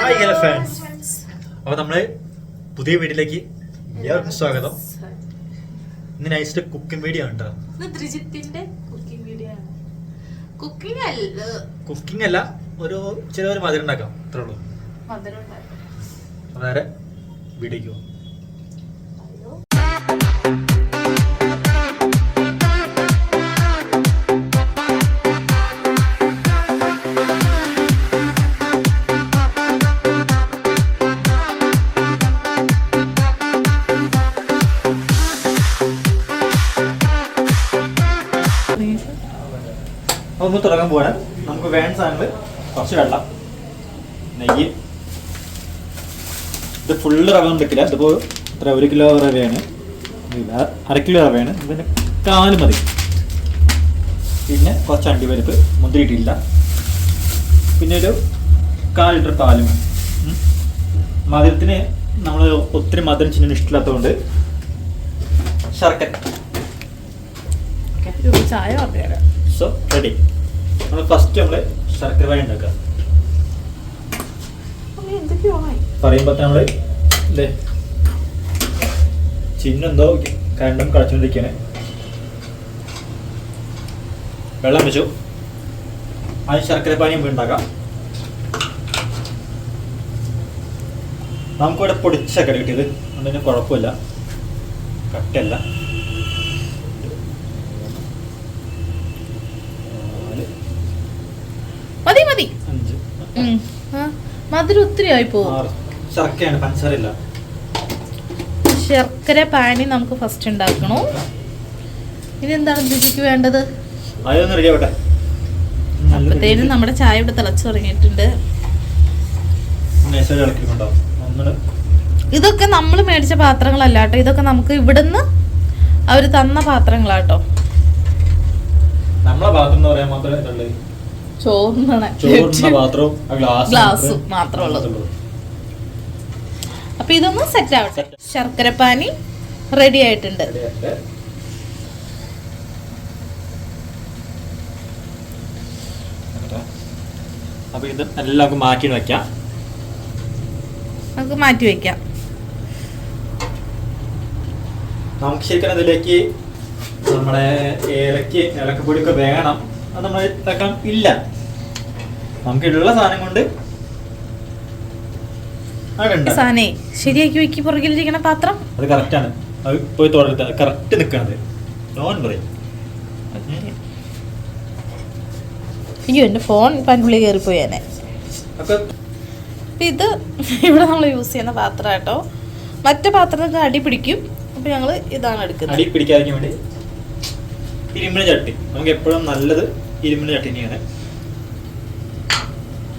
Hi hello friends. അപ്പോൾ നമ്മള് പുതിയ വീഡിയോയിലേക്ക് എല്ലാവർക്കും സ്വാഗതം. ഇന്ന് നൈസ്റ്റ് കുക്കിംഗ് വീഡിയോ ആണ്. കുക്കിംഗ് അല്ല, ഒരു ചെറിയൊരു മധുരം ഉണ്ടാക്കാം, അത്രേ ഉള്ളൂ. നേരെ വീഡിയോക്ക് പോകും. ഒന്ന് തുടങ്ങാൻ പോവാണ്. നമുക്ക് വേണ്ട സാധനങ്ങൾ കുറച്ച് വെള്ളം, നെയ്യ്. ഇത് ഫുള്ള് റവ എടുക്കില്ല. ഇതിപ്പോൾ ഇത്ര 1 കിലോ റവയാണ്, 1/2 കിലോ റവയാണ്. ഇതിന് 4 മതി. പിന്നെ കുറച്ച് അണ്ടിപ്പരിപ്പ്, മുന്തിരി ഇട്ടില്ല. പിന്നെ ഒരു 1/4 ലിറ്റർ പാലും. മധുരത്തിന് നമ്മൾ ഒത്തിരി മധുരം ചിന്ന ഇഷ്ടമില്ലാത്തതുകൊണ്ട് ശർക്കര. ചായ പറഞ്ഞുതരാം. So ready. നമ്മൾ ഫസ്റ്റ് നമ്മള് ശർക്കര പാനി ഉണ്ടാക്കുക. പറയുമ്പോൾ നമ്മള് അല്ലേ ചിന്നെന്തോ കരണ്ടും കളിച്ചുകൊണ്ടിരിക്കുകയാണ്. വെള്ളം വെച്ചു. അത് ശർക്കര പാനി നമുക്ക് ഉണ്ടാക്കാം. നമുക്കിവിടെ പൊടിച്ച ശർക്കര കിട്ടിയത് അതിന് കുഴപ്പമില്ല, കട്ടല്ല. മധുരം ഒത്തിരി ആയി പോകും. ശർക്കരയാണ്, പഞ്ചസാരയില്ല. ശർക്കര പാനി നമുക്ക് ഫസ്റ്റ് ഉണ്ടാക്കണോ? ഇനി എന്താണ് രുചിക്ക് വേണ്ടത്? അപ്പത്തേനും നമ്മുടെ ചായ ഇവിടെ തിളച്ചു തുടങ്ങിയിട്ടുണ്ട്. ഇതൊക്കെ നമ്മൾ മേടിച്ച പാത്രങ്ങളല്ല കേട്ടോ, ഇതൊക്കെ നമുക്ക് ഇവിടുന്ന് അവര് തന്ന പാത്രങ്ങളാട്ടോ. നമ്മളെ പാത്രം എന്ന് പറയാൻ മാത്രമേ ഗ്ലാസ് മാത്രമുള്ളത്. അപ്പൊ ഇതൊന്ന് സെറ്റ് ആവട്ടെ. ശർക്കര പാനി റെഡി ആയിട്ടുണ്ട്. അപ്പൊ ഇത് എല്ലാം മാറ്റി വെക്കാം. നമുക്ക് മാറ്റി വെക്കാം. നമുക്ക് ശരിക്കും ഇതിലേക്ക് നമ്മുടെ ഏലക്കപ്പൊടിയൊക്കെ വേണം. അത് നമ്മൾ ഇതാക്കാൻ ഇല്ല. നമുക്കുള്ള സാധനം കൊണ്ട് സാധനേ ശരിയാക്കി വെക്കി. പുറകിലിരിക്കണ പാത്രം അത് കറക്റ്റ് ആണ്. അത് പോയി തുടർത്ത് കറക്റ്റ് നിൽക്കണത്. നോൺ പറയും. അയ്യോ, എന്റെ ഫോൺ പണ്ടുള്ളിൽ കയറിപ്പോയേനെ. ഇത് ഇവിടെ നമ്മൾ യൂസ് ചെയ്യുന്ന പാത്രം കേട്ടോ. മറ്റേ പാത്രത്തിന് അടി പിടിക്കും. അപ്പൊ ഞങ്ങള് ഇതാണ് എടുക്കുന്നത്. അടി പിടിക്കാതിരിക്കാൻ വേണ്ടി ഇരുമ്പിന് ചട്ടി. നമുക്ക് എപ്പോഴും നല്ലത് ഇരുമ്പിന് ചട്ടി തന്നെയാണ്.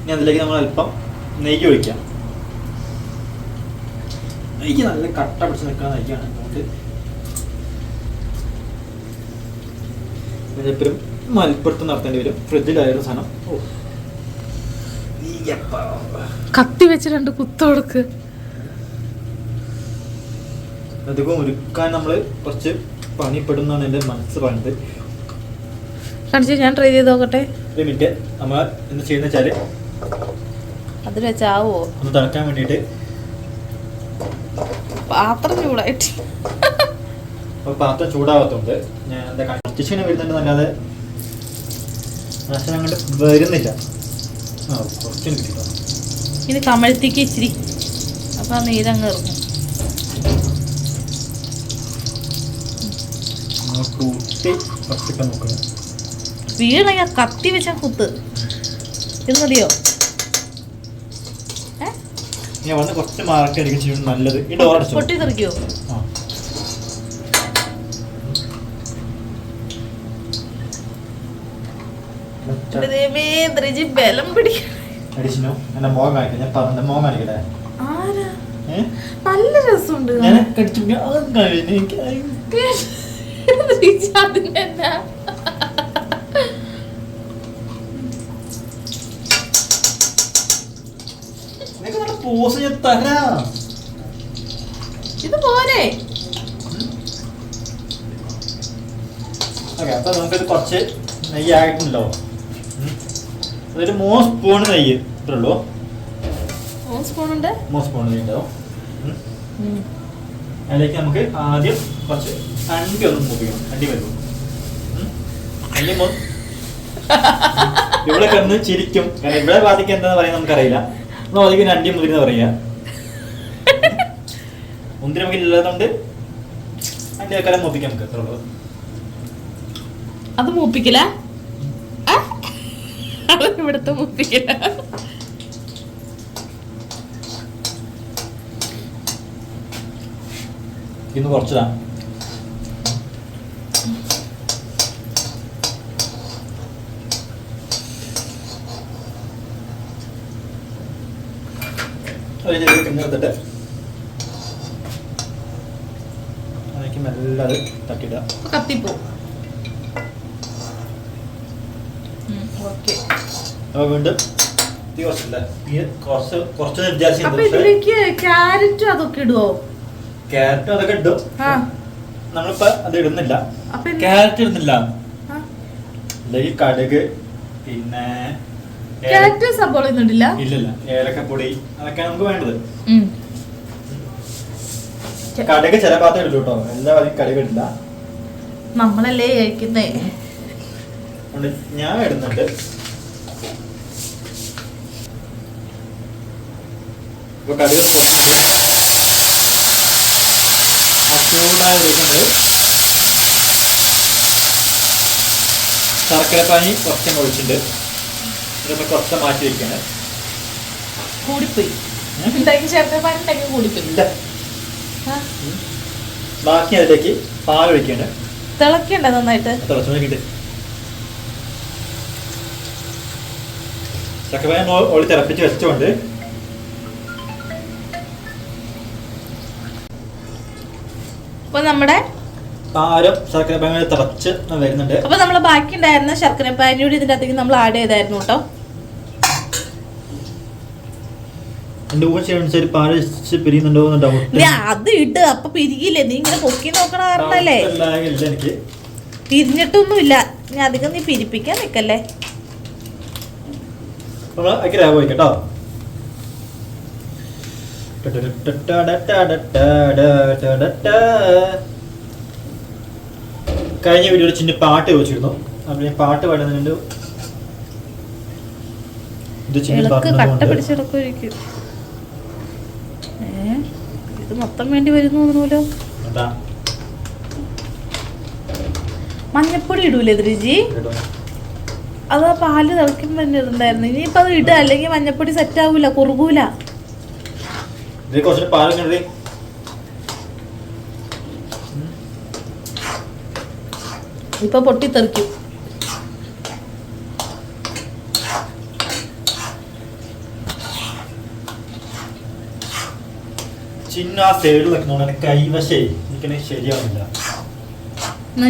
ഇനി അതിലേക്ക് നമ്മൾ അല്പം നെയ്യ് ഒഴിക്കാം. നെയ്യ് നല്ല കട്ട പിടിച്ച് നിൽക്കുന്ന നെയ്യാണ്. അതുകൊണ്ട് എപ്പോഴും മൽപ്പുറത്ത് നടത്തേണ്ടി വരും. ഫ്രിഡ്ജിലായിരുന്നു സാധനം. കത്തി വെച്ച് 2 കുത്ത് കൊടുക്ക്. അധികം ഒരുക്കാൻ നമ്മള് കുറച്ച് പണിപ്പെടുന്നാണ് എൻ്റെ മനസ്സ് പറയുന്നത്. ഞാൻ ട്രൈ ചെയ്ത് നോക്കട്ടെ. 1 മിനിറ്റ്. നമ്മൾ എന്താ ചെയ്യുന്ന വെച്ചാല് അതിൽ വെച്ചാവോ ഒന്ന് തിളക്കാൻ വേണ്ടിട്ട് പാത്രം ചൂടായിട്ട്. പാത്രം ചൂടാവാത്തോണ്ട് ഞാൻ എന്താ കണ്ടിച്ചിങ്ങനെ വരുന്നുണ്ട്, നല്ലാതെ നഷ്ടം അങ്ങോട്ട് വരുന്നില്ല. കുറച്ചും കിട്ടിട്ടോ. ഇത് കമഴ്ത്തിക്ക് ഇച്ചിരി. അപ്പൊ ആ നീരങ്ങ് ഇറങ്ങും. കൂട്ടി കുറച്ചൊക്കെ നോക്കണം. വീണ കത്തി വെച്ച കുത്ത്. ഇത് മതിയോ? ഞാൻ വന്ന് കുറച്ച് മാർക്ക് അടിക്കും നല്ലത്. ഈ ഡോർ അടച്ചു. പൊട്ടി തെറിക്കോ? ബലം അടിച്ചോ. എന്റെ മോൻ കാണിക്കാം. ഞാൻ പറഞ്ഞ മോൻ കാണിക്കട്ടെ. നല്ല രസമുണ്ട്. ഇത് പോരെ. അപ്പൊ നമുക്കിത് കുറച്ച് നെയ്യ് ആയിട്ടുണ്ടല്ലോ. അതൊരു 3 സ്പൂൺ നെയ്യ് ഇത്രേ ഉള്ളൂ. ഓ 3 സ്പൂൺ ഉണ്ട്. 3 സ്പൂൺ ഉണ്ടാവും. അതിലേക്ക് നമുക്ക് ആദ്യം കുറച്ച് അണ്ടി ഒന്ന് മൂപ്പിക്കണം. അണ്ടി വരുമ്പോൾ ഇവിടെ കിടന്ന് ചിരിക്കും. കാരണം ഇവിടെ ബാധിക്ക് എന്താന്ന് പറയാൻ നമുക്കറിയില്ല. നമ്മൾ ബാധിക്കും അണ്ടി മുതിരി എന്ന് പറയാ. മുന്തിരി നമുക്ക് ഇല്ലാത്തതുകൊണ്ട് അണ്ടി ആക്കാരം മൂപ്പിക്കാം നമുക്ക്. അത്ര ഉള്ളത്. അത് മൂപ്പിക്കല ഇവിടുത്തെ മൂപ്പിക്കല. ഇന്ന് കുറച്ചതാ. എടുത്തിട്ട് അതിലേക്ക് മെല്ലെ അത് തട്ടിയിടുക. കത്തിപ്പോ. അപ്പോൾ വീണ്ടും തീ കുറച്ചില്ല. തീ കുറച്ച് അപ്പൊ ഇതിലേക്ക് ക്യാരറ്റും അതൊക്കെ ഇടുവോ? ക്യാരറ്റും അതൊക്കെ ഇടും. നമ്മളിപ്പോ അത് ഇടുന്നില്ല. ക്യാരറ്റ് ഇടുന്നില്ല. ഈ കടുക് പിന്നെ ക്യാരറ്റ് സബോള ഇടുന്നില്ല. ഇല്ലില്ല. ഏലക്കപ്പൊടി അതൊക്കെയാണ് നമുക്ക് വേണ്ടത്. കടുക് ചില ഭാഗത്ത് ഇടും കേട്ടോ. എല്ലാവരും കടുക് ഇടില്ല. നമ്മളല്ലേ കഴിക്കുന്നേ. ഞാൻ ഇടുന്നുണ്ട്. ഇപ്പൊ കടുക് ചൂടായിരിക്കുന്നത് ശർക്കരപ്പാനി കുറച്ച് ഒഴിച്ചിട്ടുണ്ട്. ഇതൊക്കെ കുറച്ച് മാറ്റി വെക്കാണ്. കൂടിപ്പോയി. ബാക്കി അതിലേക്ക് പാൽ ഒഴിക്കാണ്. തിളക്കണ്ട നന്നായിട്ട്. തിളച്ചു നോക്കിയിട്ട് ശർക്കരപ്പാനി ഒളി തിളപ്പിച്ച് വെച്ചുകൊണ്ട് അപ്പൊ നമ്മുടെ പാലും ശർക്കരപ്പാനി തിളച്ച് വരുന്നുണ്ട്. അപ്പൊ നമ്മള് ബാക്കി ഉണ്ടായിരുന്ന ശർക്കരപ്പാനിയോട് ഇതിന്റെ അകത്തേക്ക് നമ്മൾ ആഡ് ചെയ്തായിരുന്നു കേട്ടോ. അത് ഇട്ട് അപ്പൊ പിരികില്ലേ? നീ ഇങ്ങനെ പൊക്കി നോക്കണ കാരണല്ലേ. പിരിഞ്ഞിട്ടൊന്നും ഇല്ല. നീ അധികം നീ പിരിപ്പിക്കാൻ നിക്കല്ലേ. കേട്ടോ കഴിഞ്ഞ വീഡിയോയിൽ ചിന്ന പാട്ട് ചോദിച്ചിരുന്നു. അപ്പൊ ഞാൻ പാട്ട് പാടുന്നുണ്ട്. ഇത് മൊത്തം വേണ്ടി വരുന്നു തോന്നുമല്ലോ. മഞ്ഞപ്പൊടി ഇടൂലേ രുചി? അത് ആ പാല് തിളക്കുമ്പോ തന്നെ ഇടണ്ടായിരുന്നു. ഇനിയിപ്പോ അത് ഇടുക, അല്ലെങ്കിൽ മഞ്ഞപ്പൊടി സെറ്റ് ആവൂല, കുറുകൂല. ഇപ്പൊ പൊട്ടിത്തെറിക്കും. ചിന്ന ആ സൈഡിൽ വെക്കണോണ്ട് കൈവശേ എനിക്കനെ ശരിയാവില്ല.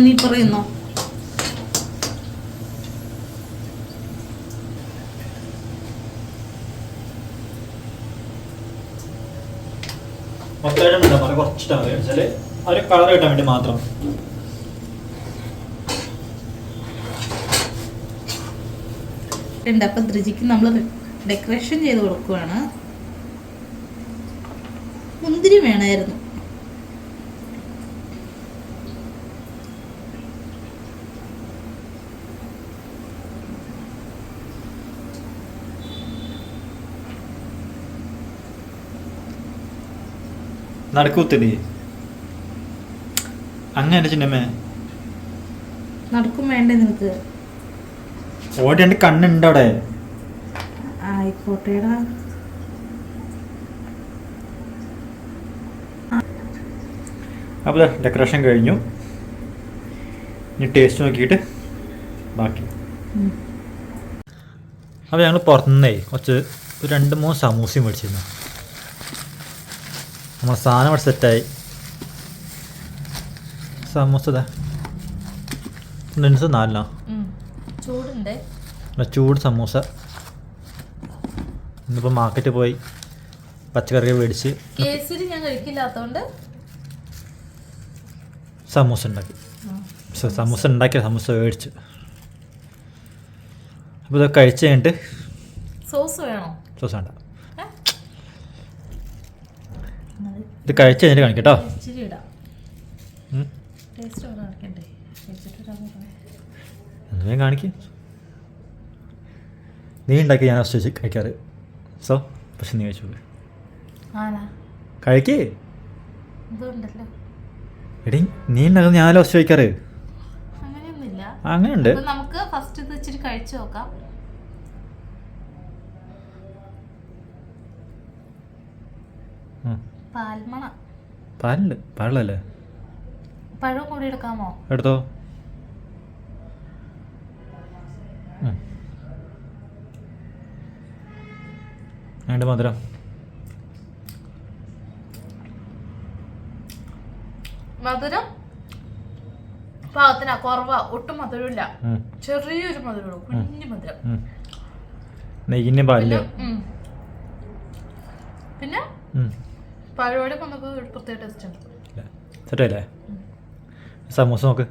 നീ പറയുന്നോ? മൊത്തമായിട്ടുണ്ടോ പറയാം. കുറച്ചിട്ടാണ് വെച്ചാല് ഒരു കളർ കിട്ടാൻ വേണ്ടി മാത്രം. അപ്പൊ രുചിക്ക് നമ്മൾ ഡെക്കറേഷൻ ചെയ്ത് കൊടുക്കുവാണ്. മുന്തിരി വേണമായിരുന്നു. നടക്കൂത്തടി അങ്ങനെ ചിന്നമ്മേ. നടക്കും വേണ്ടേ നിനക്ക്? ഓടി രണ്ട് കണ്ണുണ്ട് അവിടെ. ആയിക്കോട്ടേടാ. അപ്പോൾ ഡെക്കറേഷൻ കഴിഞ്ഞു. ഇനി ടേസ്റ്റ് നോക്കിയിട്ട് ബാക്കി. അപ്പോൾ ഞങ്ങൾ പുറത്തുനിന്നേ കുറച്ച് 2-3 സമൂസയും മേടിച്ചിരുന്നു. നമ്മൾ സാധനം അവിടെ സെറ്റായി. സമൂസ 4 ചൂട് സമൂസ. ഇന്നിപ്പോൾ മാർക്കറ്റിൽ പോയി പച്ചക്കറി മേടിച്ച് ഞാൻ കഴിക്കില്ലാത്തതുകൊണ്ട് സമൂസ ഉണ്ടാക്കി. സമൂസ മേടിച്ചു. അപ്പോൾ ഇതൊക്കെ കഴിച്ച് കഴിഞ്ഞിട്ട് സോസ് വേണോ? സോസ് വേണ്ട. ഇത് കഴിച്ച് കഴിഞ്ഞിട്ട് കാണിക്കാം കേട്ടോ. ഇച്ചിരി ഇടാം. ടേസ്റ്റ് കാണിക്കണ്ടേ? എന്തുവേം കാണിക്കും. നീ ഉണ്ടാക്കി ഞാൻ ഫസ്റ്റ് കഴിക്കാറ്. സോ പക്ഷെ നീ കഴിച്ചു കഴിക്കേ. എടി നീ ഉണ്ടാക്കുന്നത് ഞാൻ ഫസ്റ്റ് കഴിക്കാറ്. അങ്ങനെയൊന്നുമില്ല. അങ്ങനെയുണ്ട്. നമുക്ക് ഫസ്റ്റ് ഇത് ഇച്ചിരി കഴിച്ചു നോക്കാം. പാലുണ്ട്. പാലല്ലേ? പഴം കൂടി എടുക്കാമോ? എടുത്തോ. അതിൻ്റെ മധുരം പാകത്തിനാ, കുറവാ, ഒട്ടും മധുരമില്ല. ചെറിയൊരു മധുരമുള്ളൂ, കുഞ്ഞു മധുരം. നെയ്യിൻ്റെ പാലില്ല. പിന്നെ പരിപാടി നമുക്ക് പ്രത്യേക ടേസ്റ്റ് ഉണ്ട്. സെറ്റല്ലേ? സമൂസ നോക്ക്.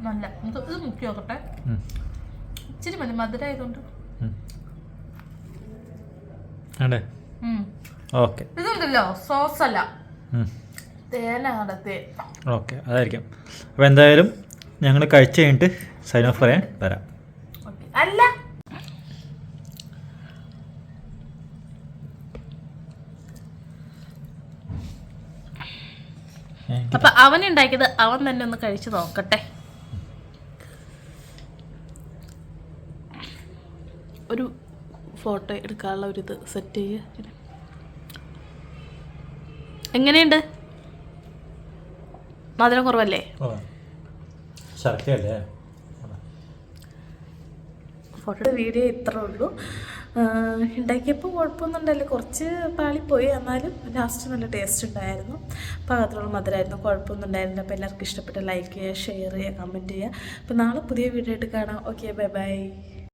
നല്ല ഇത് മുക്കി നോക്കട്ടെ. ഇച്ചിരി മതി, മധുരമായതുകൊണ്ട്. ഓക്കെ. ഇതുണ്ടല്ലോ സോസ് അല്ല, തേനാണ് തേൻ. ഓക്കെ, അതായിരിക്കും. അപ്പോൾ എന്തായാലും ഞങ്ങൾ കഴിച്ച് കഴിഞ്ഞിട്ട് സൈൻ ഓഫ് പറയാൻ വരാം. അല്ല, അപ്പൊ അവൻ ഉണ്ടാക്കിയത് അവൻ തന്നെ ഒന്ന് കഴിച്ചു നോക്കട്ടെ. ഒരു ഫോട്ടോ എടുക്കാനുള്ള ഒരു ഇത് സെറ്റ് ചെയ്യുക. എങ്ങനെയുണ്ട്? മധുരം കുറവല്ലേ? ഫോട്ടോയുടെ വീഡിയോ ഇത്രേ ഉള്ളൂ. ഉണ്ടാക്കിയപ്പോൾ കുഴപ്പമൊന്നും ഉണ്ടായില്ല, കുറച്ച് പാളിപ്പോയി. എന്നാലും ലാസ്റ്റ് നല്ല ടേസ്റ്റ് ഉണ്ടായിരുന്നു. പാകത്തിലുള്ള മധുരമായിരുന്നു, കുഴപ്പമൊന്നും ഉണ്ടായിരുന്നില്ല. അപ്പോൾ എല്ലാവർക്കും ഇഷ്ടപ്പെട്ട ലൈക്ക് ചെയ്യുക, ഷെയർ ചെയ്യുക, കമൻറ്റ് ചെയ്യുക. അപ്പോൾ നാളെ പുതിയ വീഡിയോ ആയിട്ട് കാണാം. Okay, bye bye.